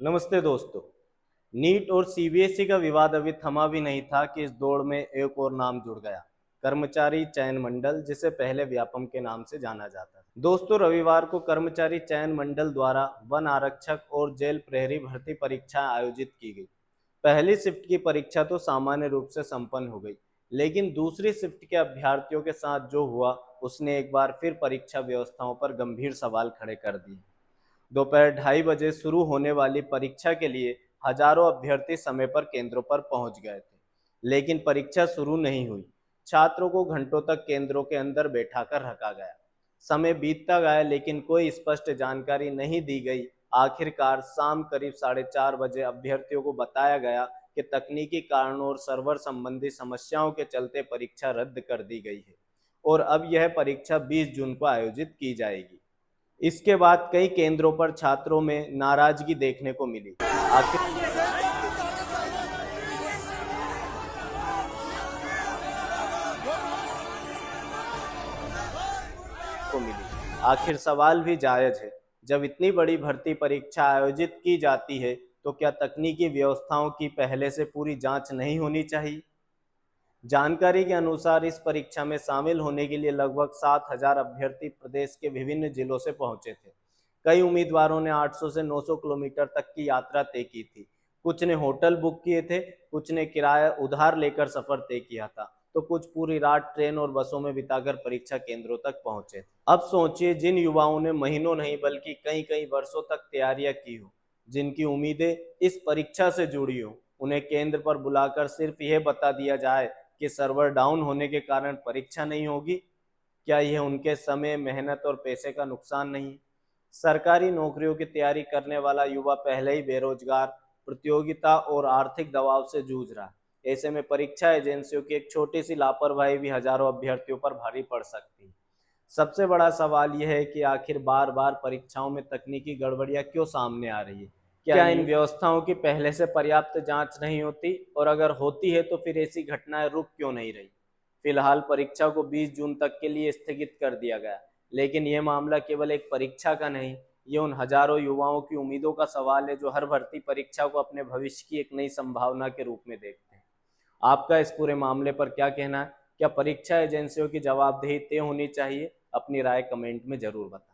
नमस्ते दोस्तों। नीट और सीबीएसई का विवाद अभी थमा भी नहीं था कि इस दौड़ में एक और नाम जुड़ गया, कर्मचारी चयन मंडल, जिसे पहले व्यापम के नाम से जाना जाता था। दोस्तों, रविवार को कर्मचारी चयन मंडल द्वारा वन आरक्षक और जेल प्रहरी भर्ती परीक्षा आयोजित की गई। पहली शिफ्ट की परीक्षा तो सामान्य रूप से संपन्न हो गई, लेकिन दूसरी शिफ्ट के अभ्यर्थियों के साथ जो हुआ उसने एक बार फिर परीक्षा व्यवस्थाओं पर गंभीर सवाल खड़े कर दिए। दोपहर 2:30 बजे शुरू होने वाली परीक्षा के लिए हजारों अभ्यर्थी समय पर केंद्रों पर पहुंच गए थे, लेकिन परीक्षा शुरू नहीं हुई। छात्रों को घंटों तक केंद्रों के अंदर बैठाकर रखा गया। समय बीतता गया, लेकिन कोई स्पष्ट जानकारी नहीं दी गई। आखिरकार शाम करीब 4:30 बजे अभ्यर्थियों को बताया गया कि तकनीकी कारणों और सर्वर संबंधी समस्याओं के चलते परीक्षा रद्द कर दी गई है और अब यह परीक्षा 20 जून को आयोजित की जाएगी। इसके बाद कई केंद्रों पर छात्रों में नाराजगी देखने को मिली। आखिर को मिली आखिर सवाल भी जायज है। जब इतनी बड़ी भर्ती परीक्षा आयोजित की जाती है, तो क्या तकनीकी व्यवस्थाओं की पहले से पूरी जांच नहीं होनी चाहिए? जानकारी के अनुसार इस परीक्षा में शामिल होने के लिए लगभग 7,000 अभ्यर्थी प्रदेश के विभिन्न जिलों से पहुंचे थे। कई उम्मीदवारों ने 800 से 900 किलोमीटर तक की यात्रा तय की थी। कुछ ने होटल बुक किए थे, कुछ ने किराया उधार लेकर सफर तय किया था, तो कुछ पूरी रात ट्रेन और बसों में बिताकर परीक्षा केंद्रों तक पहुंचे थे। अब सोचिए, जिन युवाओं ने महीनों नहीं बल्कि कई कई वर्षों तक तैयारियां की हो, जिनकी उम्मीदें इस परीक्षा से जुड़ी हो, उन्हें केंद्र पर बुलाकर सिर्फ यह बता दिया जाए कि सर्वर डाउन होने के कारण परीक्षा नहीं होगी। क्या यह उनके समय, मेहनत और पैसे का नुकसान नहीं? सरकारी नौकरियों की तैयारी करने वाला युवा पहले ही बेरोजगार, प्रतियोगिता और आर्थिक दबाव से जूझ रहा है। ऐसे में परीक्षा एजेंसियों की एक छोटी सी लापरवाही भी हजारों अभ्यर्थियों पर भारी पड़ सकती है। सबसे बड़ा सवाल यह है कि आखिर बार बार परीक्षाओं में तकनीकी गड़बड़ियां क्यों सामने आ रही है? क्या इन व्यवस्थाओं की पहले से पर्याप्त जांच नहीं होती, और अगर होती है तो फिर ऐसी घटनाएं रुक क्यों नहीं रही? फिलहाल परीक्षा को 20 जून तक के लिए स्थगित कर दिया गया, लेकिन यह मामला केवल एक परीक्षा का नहीं, ये उन हजारों युवाओं की उम्मीदों का सवाल है जो हर भर्ती परीक्षा को अपने भविष्य की एक नई संभावना के रूप में देखते हैं। आपका इस पूरे मामले पर क्या कहना है? क्या परीक्षा एजेंसियों की जवाबदेही तय होनी चाहिए? अपनी राय कमेंट में जरूर बताएं।